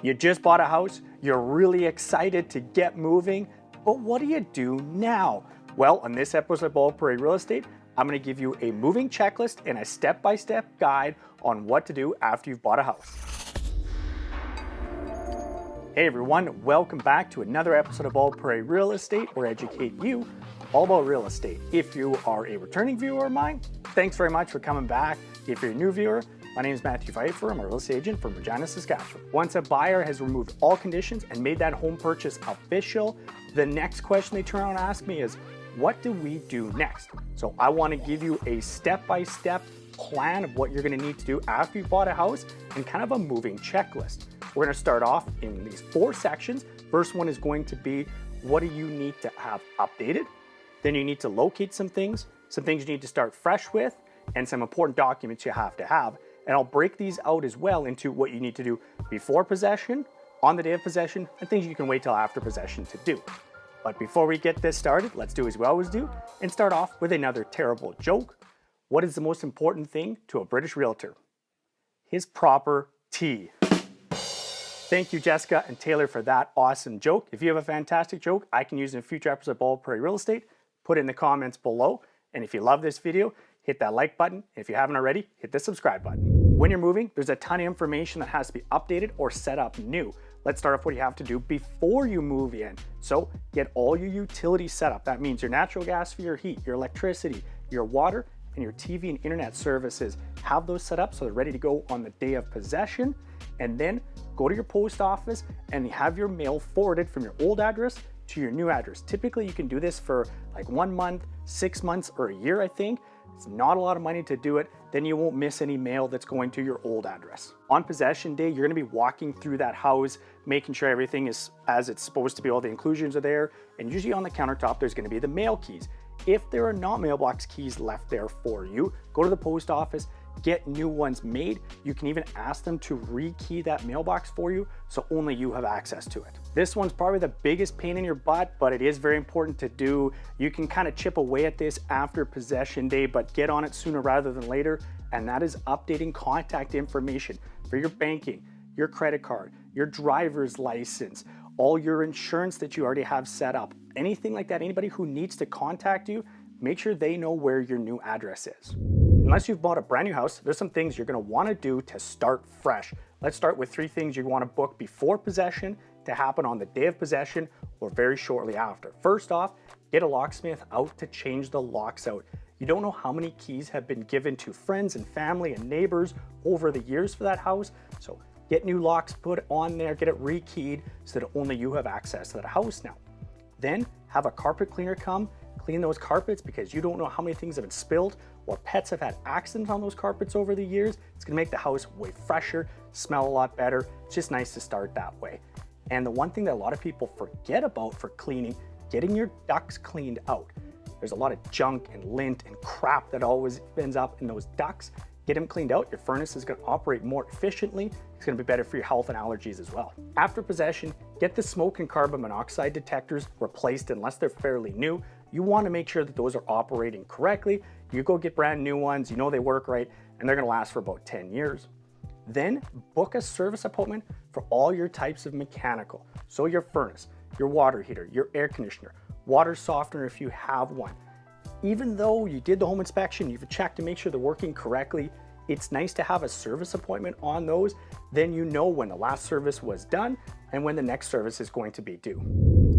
You just bought a house, you're really excited to get moving, but what do you do now? Well, on this episode of Prairie Real Estate, I'm going to give you a moving checklist and a step-by-step guide on what to do after you've bought a house. Hey everyone, welcome back to another episode of Prairie Real Estate, where I educate you all about real estate. If you are a returning viewer of mine, thanks very much for coming back. If you're a new viewer, my name is Pfeifer. I'm a real estate agent from Regina, Saskatchewan. Once a buyer has removed all conditions and made that home purchase official, the next question they turn around and ask me is, what do we do next? So I want to give you a step-by-step plan of what you're going to need to do after you've bought a house and kind of a moving checklist. We're going to start off in these 4 sections. First one is going to be, what do you need to have updated? Then you need to locate some things you need to start fresh with, and some important documents you have to have. And I'll break these out as well into what you need to do before possession, on the day of possession, and things you can wait till after possession to do. But before we get this started, let's do as we always do and start off with another terrible joke. What is the most important thing to a British realtor? His proper tea. Thank you, Jessica and Taylor, for that awesome joke. If you have a fantastic joke I can use in a future episode of Prairie Real Estate, put it in the comments below. And if you love this video, hit that like button. If you haven't already, hit the subscribe button. When you're moving, there's a ton of information that has to be updated or set up new. Let's start off what you have to do before you move in. So get all your utilities set up. That means your natural gas for your heat, your electricity, your water, and your TV and internet services. Have those set up so they're ready to go on the day of possession. And then go to your post office and have your mail forwarded from your old address to your new address. Typically you can do this for like 1 month, 6 months, or a year, I think. It's not a lot of money to do it. Then you won't miss any mail that's going to your old address. On possession day, you're gonna be walking through that house, making sure everything is as it's supposed to be, all the inclusions are there, and usually on the countertop, there's gonna be the mail keys. If there are not mailbox keys left there for you, go to the post office, get new ones made. You can even ask them to rekey that mailbox for you so only you have access to it. This one's probably the biggest pain in your butt, but it is very important to do. You can kind of chip away at this after possession day, but get on it sooner rather than later, and that is updating contact information for your banking, your credit card, your driver's license, all your insurance that you already have set up. Anything like that, anybody who needs to contact you, make sure they know where your new address is. Unless you've bought a brand new house, there's some things you're gonna wanna do to start fresh. Let's start with 3 things you wanna book before possession to happen on the day of possession or very shortly after. First off, get a locksmith out to change the locks out. You don't know how many keys have been given to friends and family and neighbors over the years for that house, so get new locks put on there, get it rekeyed so that only you have access to that house now. Then have a carpet cleaner come clean those carpets, because you don't know how many things have been spilled or pets have had accidents on those carpets over the years. It's gonna make the house way fresher, smell a lot better. It's just nice to start that way. And the one thing that a lot of people forget about for cleaning, getting your ducts cleaned out. There's a lot of junk and lint and crap that always ends up in those ducts. Get them cleaned out, your furnace is gonna operate more efficiently. It's gonna be better for your health and allergies as well. After possession, get the smoke and carbon monoxide detectors replaced unless they're fairly new. You wanna make sure that those are operating correctly. You go get brand new ones, you know they work right, and they're gonna last for about 10 years. Then book a service appointment for all your types of mechanical. So your furnace, your water heater, your air conditioner, water softener if you have one. Even though you did the home inspection, you've checked to make sure they're working correctly, it's nice to have a service appointment on those. Then you know when the last service was done and when the next service is going to be due.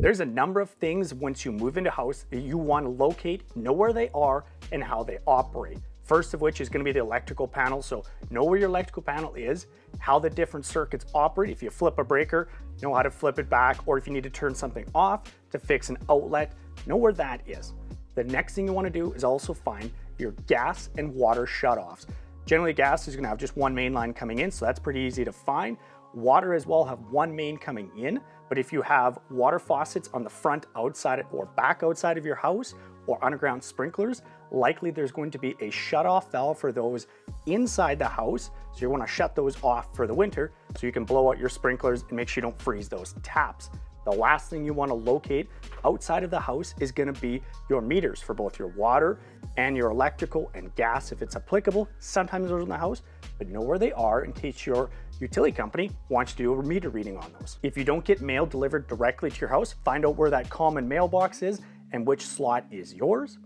There's a number of things once you move into a house that you want to locate, know where they are and how they operate. First of which is going to be the electrical panel. So know where your electrical panel is, how the different circuits operate. If you flip a breaker, know how to flip it back, or if you need to turn something off to fix an outlet, know where that is. The next thing you want to do is also find your gas and water shutoffs. Generally, gas is going to have just one main line coming in, so that's pretty easy to find. Water as well have one main coming in, but if you have water faucets on the front outside or back outside of your house or underground sprinklers, likely there's going to be a shutoff valve for those inside the house. So you want to shut those off for the winter so you can blow out your sprinklers and make sure you don't freeze those taps. The last thing you want to locate outside of the house is going to be your meters for both your water and your electrical and gas if it's applicable. Sometimes those are in the house, but know where they are in case your utility company wants to do a meter reading on those. If you don't get mail delivered directly to your house, find out where that common mailbox is and which slot is yours.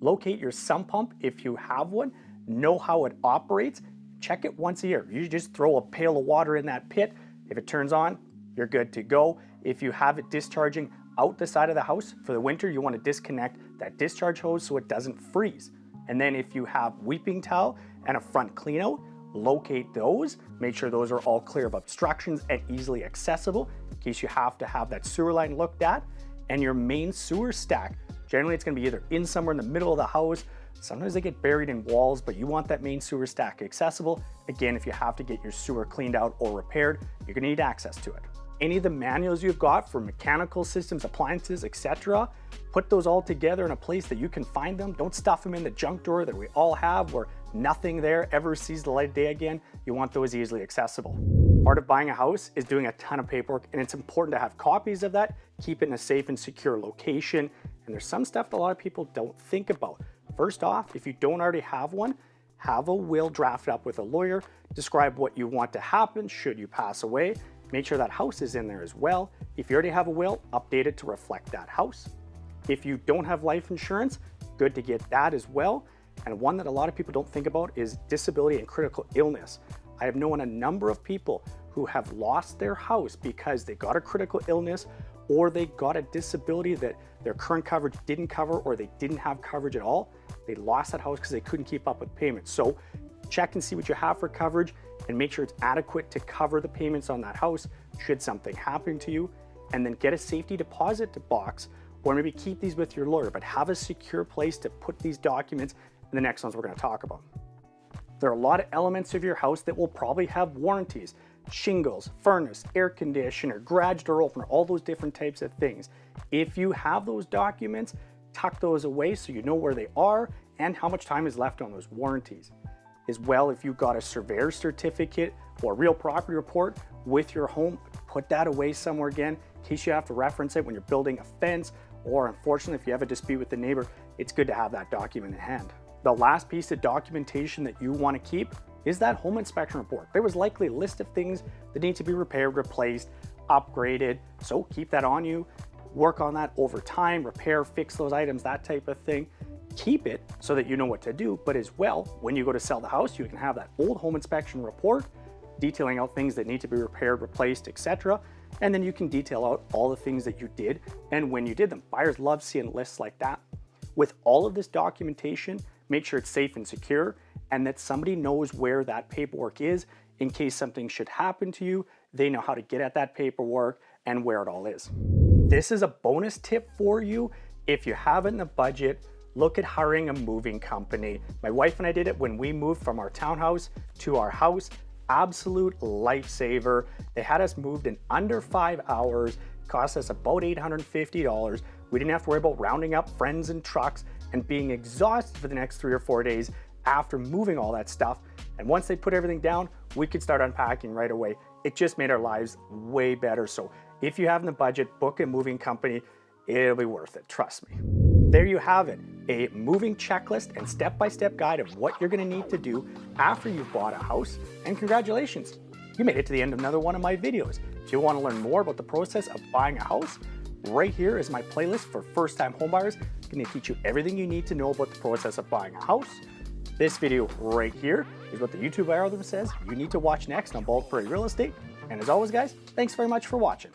Locate your sump pump if you have one. Know how it operates. Check it once a year. You just throw a pail of water in that pit. If it turns on, you're good to go. If you have it discharging out the side of the house for the winter, you want to disconnect that discharge hose so it doesn't freeze. And then if you have weeping towel and a front clean out, locate those. Make sure those are all clear of obstructions and easily accessible in case you have to have that sewer line looked at. And your main sewer stack, generally it's going to be either in somewhere in the middle of the house. Sometimes they get buried in walls, but you want that main sewer stack accessible. Again, if you have to get your sewer cleaned out or repaired, you're going to need access to it. Any of the manuals you've got for mechanical systems, appliances, etc., put those all together in a place that you can find them. Don't stuff them in the junk drawer that we all have where nothing there ever sees the light of day again. You want those easily accessible. Part of buying a house is doing a ton of paperwork, and it's important to have copies of that, keep it in a safe and secure location. And there's some stuff that a lot of people don't think about. First off, if you don't already have one, have a will drafted up with a lawyer, describe what you want to happen should you pass away. Make sure that house is in there as well. If you already have a will, update it to reflect that house. If you don't have life insurance, good to get that as well. And one that a lot of people don't think about is disability and critical illness. I have known a number of people who have lost their house because they got a critical illness or they got a disability that their current coverage didn't cover or they didn't have coverage at all. They lost that house because they couldn't keep up with payments. So check and see what you have for coverage and make sure it's adequate to cover the payments on that house should something happen to you. And then get a safety deposit box, or maybe keep these with your lawyer, but have a secure place to put these documents in the next ones we're going to talk about. There are a lot of elements of your house that will probably have warranties. Shingles, furnace, air conditioner, garage door opener, all those different types of things. If you have those documents, tuck those away so you know where they are and how much time is left on those warranties. As well, if you've got a surveyor certificate or real property report with your home, put that away somewhere again in case you have to reference it when you're building a fence, or unfortunately, if you have a dispute with the neighbor, it's good to have that document in hand. The last piece of documentation that you want to keep is that home inspection report. There was likely a list of things that need to be repaired, replaced, upgraded, so keep that on you. Work on that over time, repair, fix those items, that type of thing. Keep it so that you know what to do, but as well, when you go to sell the house, you can have that old home inspection report detailing out things that need to be repaired, replaced, etc. And then you can detail out all the things that you did and when you did them. Buyers love seeing lists like that. With all of this documentation, make sure it's safe and secure and that somebody knows where that paperwork is in case something should happen to you. They know how to get at that paperwork and where it all is. This is a bonus tip for you. If you have it in the budget, look at hiring a moving company. My wife and I did it when we moved from our townhouse to our house. Absolute lifesaver. They had us moved in under 5 hours. It cost us about $850. We didn't have to worry about rounding up friends and trucks and being exhausted for the next 3 or 4 days after moving all that stuff. And once they put everything down, we could start unpacking right away. It just made our lives way better. So if you have in the budget, book a moving company. It'll be worth it, trust me. There you have it, a moving checklist and step-by-step guide of what you're gonna need to do after you've bought a house. And congratulations, you made it to the end of another one of my videos. If you wanna learn more about the process of buying a house, right here is my playlist for first-time homebuyers. It's gonna teach you everything you need to know about the process of buying a house. This video right here is what the YouTube algorithm says you need to watch next on Prairie Real Estate. And as always, guys, thanks very much for watching.